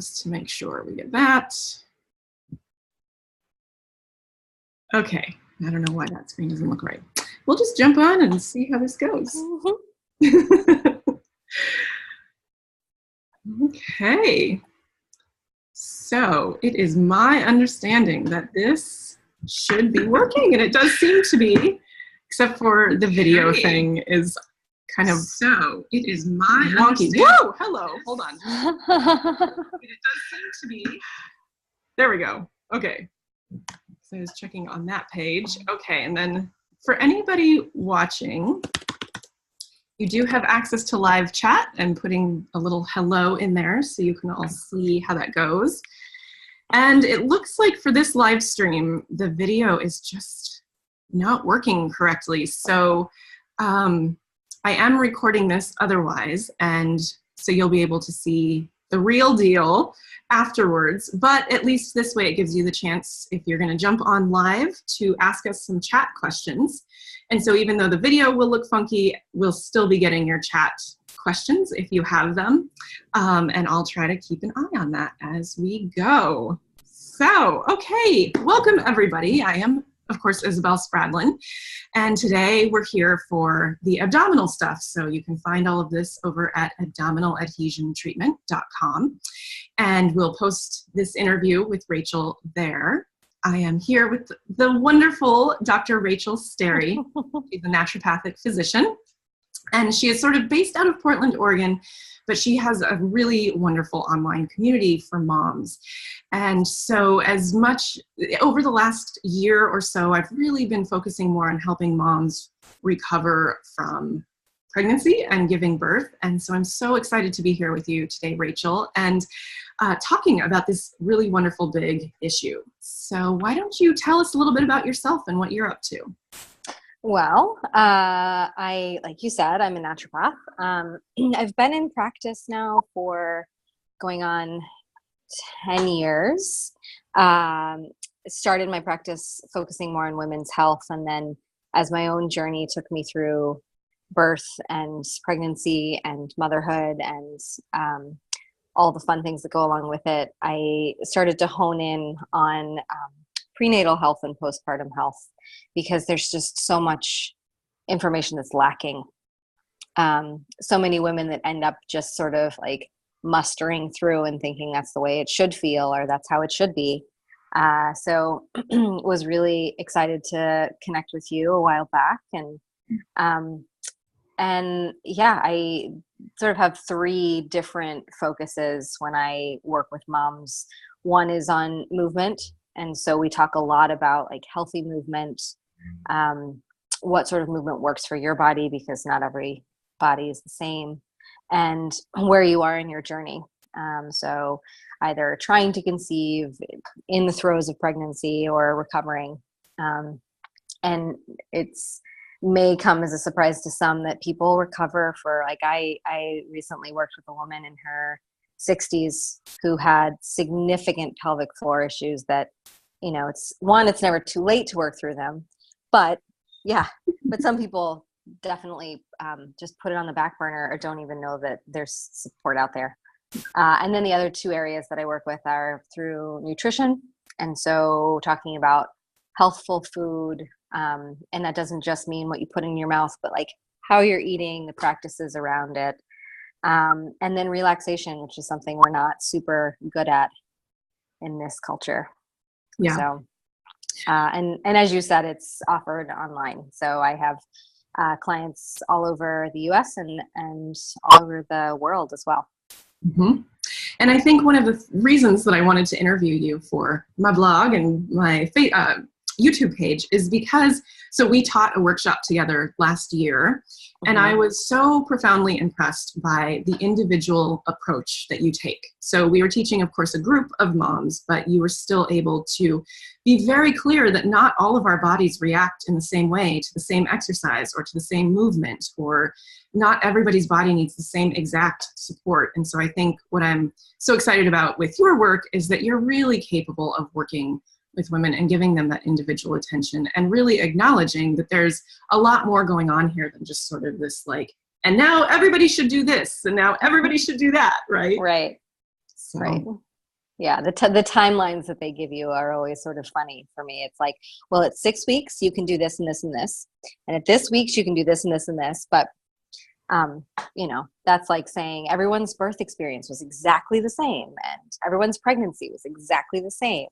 just to make sure we get that. Okay, I don't know why that screen doesn't look right. We'll just jump on and see how this goes. Okay, so it is my understanding that this should be working, and it does seem to be, except for the video thing is kind of so it is my wonky. Whoa, hello, hold on. It does seem to be, there we go. Okay, so I was checking on that page. Okay, and then for anybody watching, you do have access to live chat and putting a little hello in there so you can all see how that goes. And it looks like for this live stream, the video is just not working correctly. So I am recording this otherwise, and so you'll be able to see the real deal afterwards, but at least this way it gives you the chance, if you're gonna jump on live, to ask us some chat questions. And so even though the video will look funky, we'll still be getting your chat questions if you have them. And I'll try to keep an eye on that as we go. So, okay, welcome everybody. I am, of course, Isabel Spradlin, and today we're here for the abdominal stuff. So you can find all of this over at abdominaladhesiontreatment.com, and we'll post this interview with Rachel there. I am here with the wonderful Dr. Rachel Sterry. She's a naturopathic physician, and she is sort of based out of Portland, Oregon, but she has a really wonderful online community for moms. And so as much, over the last year or so, I've really been focusing more on helping moms recover from pregnancy and giving birth. And so I'm so excited to be here with you today, Rachel, and talking about this really wonderful big issue. So why don't you tell us a little bit about yourself and what you're up to? Well, like you said, I'm a naturopath. I've been in practice now for going on 10 years. Started my practice focusing more on women's health, and then as my own journey took me through birth and pregnancy and motherhood and all the fun things that go along with it, I started to hone in on prenatal health and postpartum health, because there's just so much information that's lacking. So many women that end up just sort of like mustering through and thinking that's the way it should feel or that's how it should be. So was really excited to connect with you a while back. And yeah, I sort of have three different focuses when I work with moms. One is on movement. And so we talk a lot about like healthy movement, what sort of movement works for your body, because not every body is the same, and where you are in your journey. So either trying to conceive, in the throes of pregnancy, or recovering. And it's may come as a surprise to some that people recover for, like, I recently worked with a woman in her 60s who had significant pelvic floor issues that, you know, it's never too late to work through them, but some people definitely just put it on the back burner or don't even know that there's support out there. And then the other two areas that I work with are through nutrition. And so talking about healthful food, and that doesn't just mean what you put in your mouth, but like how you're eating, the practices around it. And then relaxation, which is something we're not super good at in this culture. Yeah. So, and as you said, it's offered online. So I have clients all over the US and all over the world as well. Mm-hmm. And I think one of the reasons that I wanted to interview you for my blog and my YouTube page is because, so we taught a workshop together last year, and I was so profoundly impressed by the individual approach that you take. So we were teaching, of course, a group of moms, but you were still able to be very clear that not all of our bodies react in the same way to the same exercise or to the same movement, or not everybody's body needs the same exact support. And so I think what I'm so excited about with your work is that you're really capable of working with women and giving them that individual attention and really acknowledging that there's a lot more going on here than just sort of this like, and now everybody should do this and now everybody should do that, right? Right. So, right. Yeah, the timelines that they give you are always sort of funny for me. It's like, well, at 6 weeks you can do this and this and this, and at this weeks you can do this and this and this. But that's like saying everyone's birth experience was exactly the same, and everyone's pregnancy was exactly the same.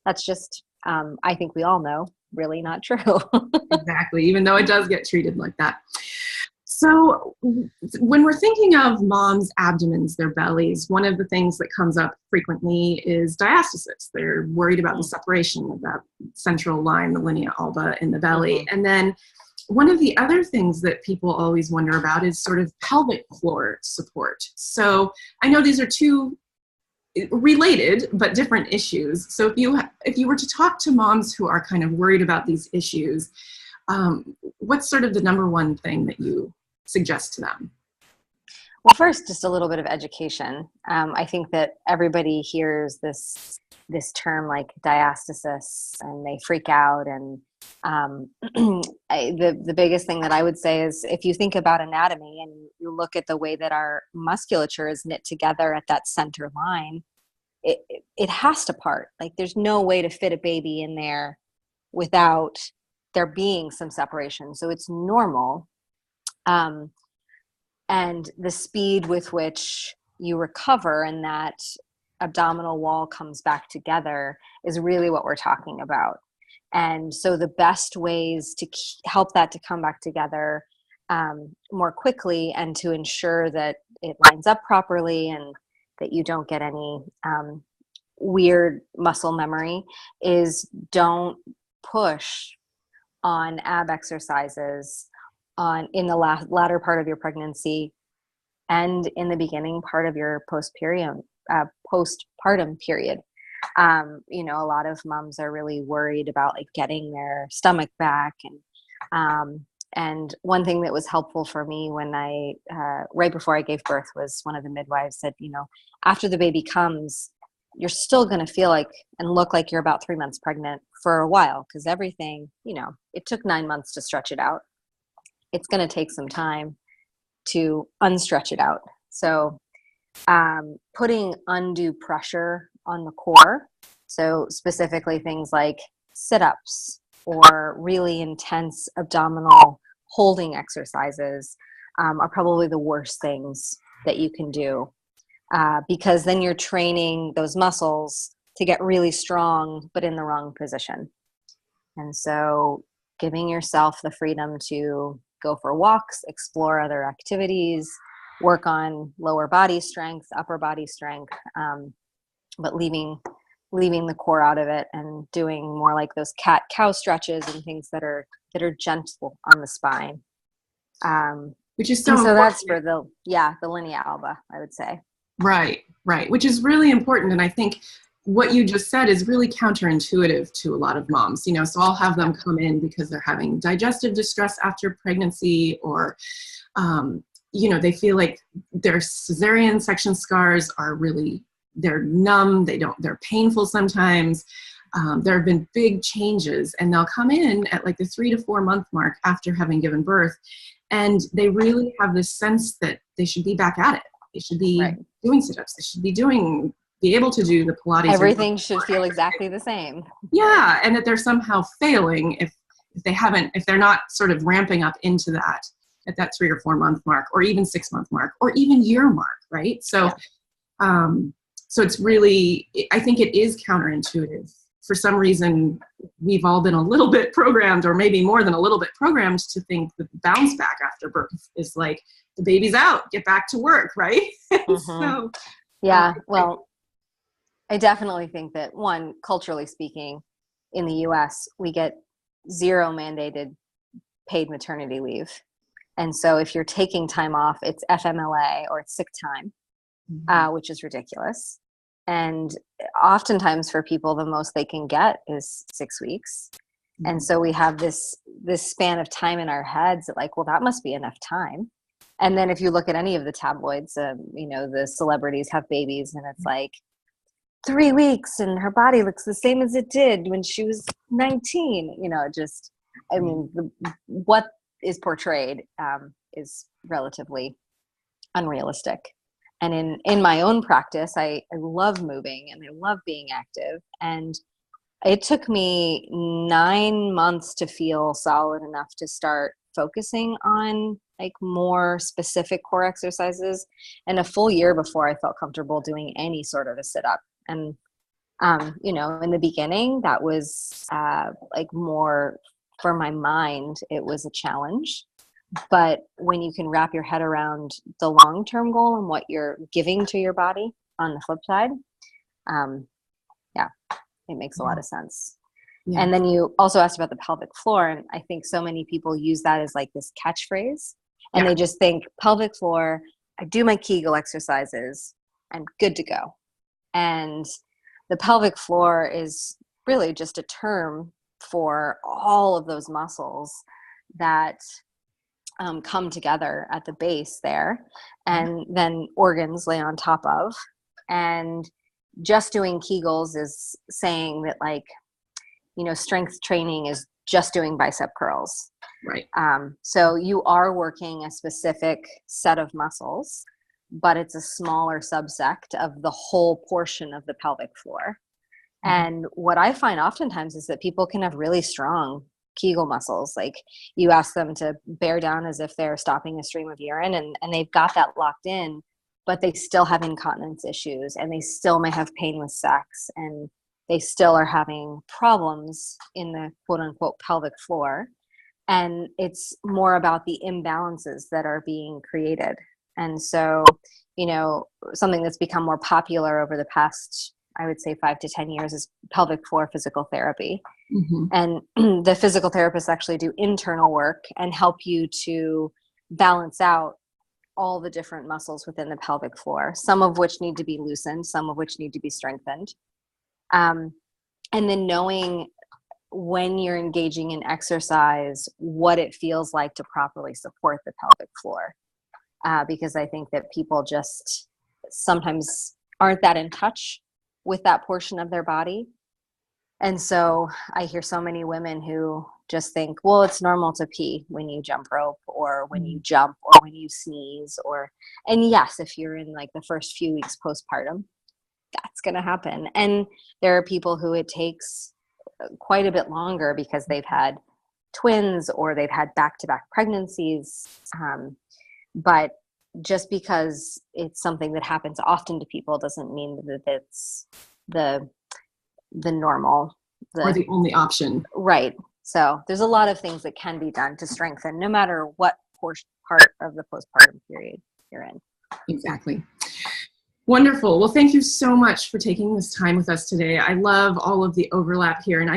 That's just, I think we all know, really not true. Exactly, even though it does get treated like that. So when we're thinking of moms' abdomens, their bellies, one of the things that comes up frequently is diastasis. They're worried about the separation of that central line, the linea alba in the belly. And then one of the other things that people always wonder about is sort of pelvic floor support. So I know these are two related but different issues. So if you were to talk to moms who are kind of worried about these issues, what's sort of the number one thing that you suggest to them? Well, first, just a little bit of education. I think that everybody hears this term like diastasis and they freak out. And the biggest thing that I would say is if you think about anatomy and you look at the way that our musculature is knit together at that center line, it has to part. Like there's no way to fit a baby in there without there being some separation. So it's normal. And the speed with which you recover and that abdominal wall comes back together is really what we're talking about. And so the best ways to help that to come back together more quickly and to ensure that it lines up properly and that you don't get any weird muscle memory is don't push on ab exercises in the latter part of your pregnancy and in the beginning part of your postpartum period. A lot of moms are really worried about like getting their stomach back. And one thing that was helpful for me when I, right before I gave birth, was one of the midwives said, after the baby comes, you're still going to feel like and look like you're about 3 months pregnant for a while. Cause everything, it took 9 months to stretch it out. It's going to take some time to unstretch it out. So putting undue pressure on the core, so specifically things like sit-ups or really intense abdominal holding exercises are probably the worst things that you can do because then you're training those muscles to get really strong but in the wrong position. And so giving yourself the freedom to go for walks, explore other activities, work on lower body strength, upper body strength, but leaving the core out of it and doing more like those cat-cow stretches and things that are gentle on the spine. Which is so that's for the linea alba, I would say. Right, which is really important. And I think what you just said is really counterintuitive to a lot of moms. So I'll have them come in because they're having digestive distress after pregnancy, or they feel like their cesarean section scars they're numb, they're painful sometimes. There have been big changes, and they'll come in at like the 3 to 4 month mark after having given birth, and they really have this sense that they should be back at it. They should be doing sit-ups. They should be able to do the Pilates. Everything should feel exactly the same. Yeah, and that they're somehow failing if they're not sort of ramping up into that at that 3 or 4 month mark, or even 6 month mark, or even year mark, right? So, so it's really, I think it is counterintuitive. For some reason, we've all been a little bit programmed, or maybe more than a little bit programmed, to think the bounce back after birth is like the baby's out, get back to work, right? So, well, I definitely think that, one, culturally speaking, in the US, we get 0 mandated paid maternity leave. And so if you're taking time off, it's FMLA or it's sick time, which is ridiculous. And oftentimes for people, the most they can get is 6 weeks. And so we have this span of time in our heads that like, well, that must be enough time. And then if you look at any of the tabloids, the celebrities have babies and it's like 3 weeks and her body looks the same as it did when she was 19. What is portrayed is relatively unrealistic. And in my own practice, I love moving and I love being active. And it took me 9 months to feel solid enough to start focusing on like more specific core exercises, and a full year before I felt comfortable doing any sort of a sit up. And you know, in the beginning, that was like more for my mind, it was a challenge. But when you can wrap your head around the long-term goal and what you're giving to your body on the flip side, yeah, it makes a lot of sense. Yeah. And then you also asked about the pelvic floor. And I think so many people use that as like this catchphrase. And they just think pelvic floor, I do my Kegel exercises, I'm good to go. And the pelvic floor is really just a term for all of those muscles that come together at the base there, and then organs lay on top of. And just doing Kegels is saying that, like, you know, strength training is just doing bicep curls. Right. So you are working a specific set of muscles, but it's a smaller subsect of the whole portion of the pelvic floor. And what I find oftentimes is that people can have really strong Kegel muscles. Like, you ask them to bear down as if they're stopping a stream of urine, and they've got that locked in, but they still have incontinence issues, and they still may have pain with sex, and they still are having problems in the quote unquote pelvic floor. And it's more about the imbalances that are being created. And so, you know, something that's become more popular over the past, I would say 5 to 10 years, is pelvic floor physical therapy. And the physical therapists actually do internal work and help you to balance out all the different muscles within the pelvic floor, some of which need to be loosened, some of which need to be strengthened. And then knowing when you're engaging in exercise, what it feels like to properly support the pelvic floor. Because I think that people just sometimes aren't that in touch with that portion of their body. And so I hear so many women who just think, well, it's normal to pee when you jump rope, or when you jump, or when you sneeze, and yes, if you're in like the first few weeks postpartum, that's going to happen. And there are people who it takes quite a bit longer because they've had twins or they've had back-to-back pregnancies. But just because it's something that happens often to people doesn't mean that it's the normal, or the only option. Right. So there's a lot of things that can be done to strengthen, no matter what part of the postpartum period you're in. Exactly. Wonderful. Well, thank you so much for taking this time with us today. I love all of the overlap here, and I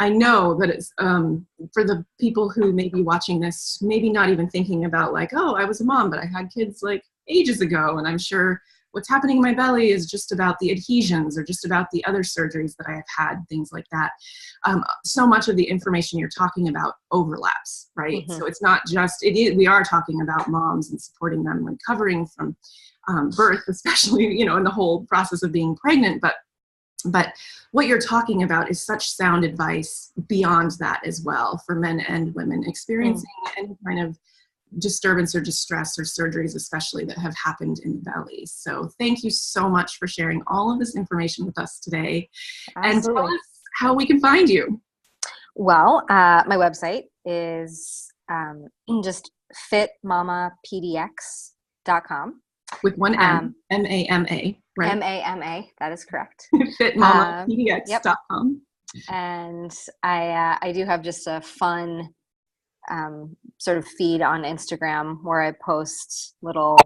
know that it's for the people who may be watching this, maybe not even thinking about like, oh, I was a mom, but I had kids like ages ago, and I'm sure what's happening in my belly is just about the adhesions or just about the other surgeries that I have had, things like that. So much of the information you're talking about overlaps, right? So it's not just, we are talking about moms and supporting them recovering from birth, especially, you know, in the whole process of being pregnant. But what you're talking about is such sound advice beyond that as well, for men and women experiencing any kind of disturbance or distress or surgeries, especially that have happened in the belly. So thank you so much for sharing all of this information with us today. Absolutely. And tell us how we can find you. Well, my website is just fitmamapdx.com. With one M, M-A-M-A, right? M-A-M-A, that is correct. fitmamapdx.com. Yep. And I do have just a fun sort of feed on Instagram where I post little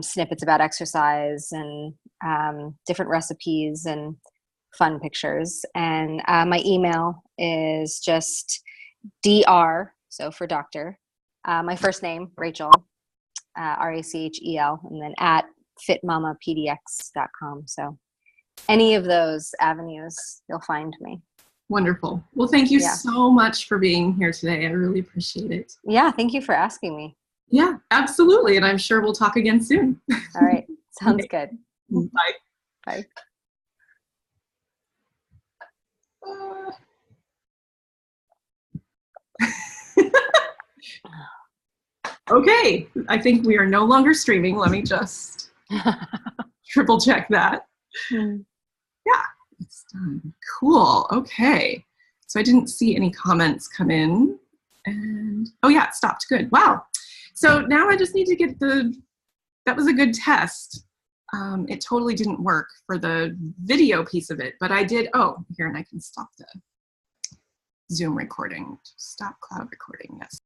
snippets about exercise and different recipes and fun pictures. And my email is just DR, so for doctor, my first name, Rachel, Rachel, and then at fitmamapdx.com. So any of those avenues, you'll find me. Wonderful. Well, thank you so much for being here today. I really appreciate it. Yeah, thank you for asking me. Yeah, absolutely. And I'm sure we'll talk again soon. All right. Sounds good. Bye. Bye. Okay, I think we are no longer streaming. Let me just triple check that. Mm. Yeah, it's done. Cool. Okay. So I didn't see any comments come in. And oh yeah, it stopped. Good. Wow. So now I just need to get that was a good test. It totally didn't work for the video piece of it, but I did, oh, here, and I can stop the Zoom recording. Stop cloud recording, yes.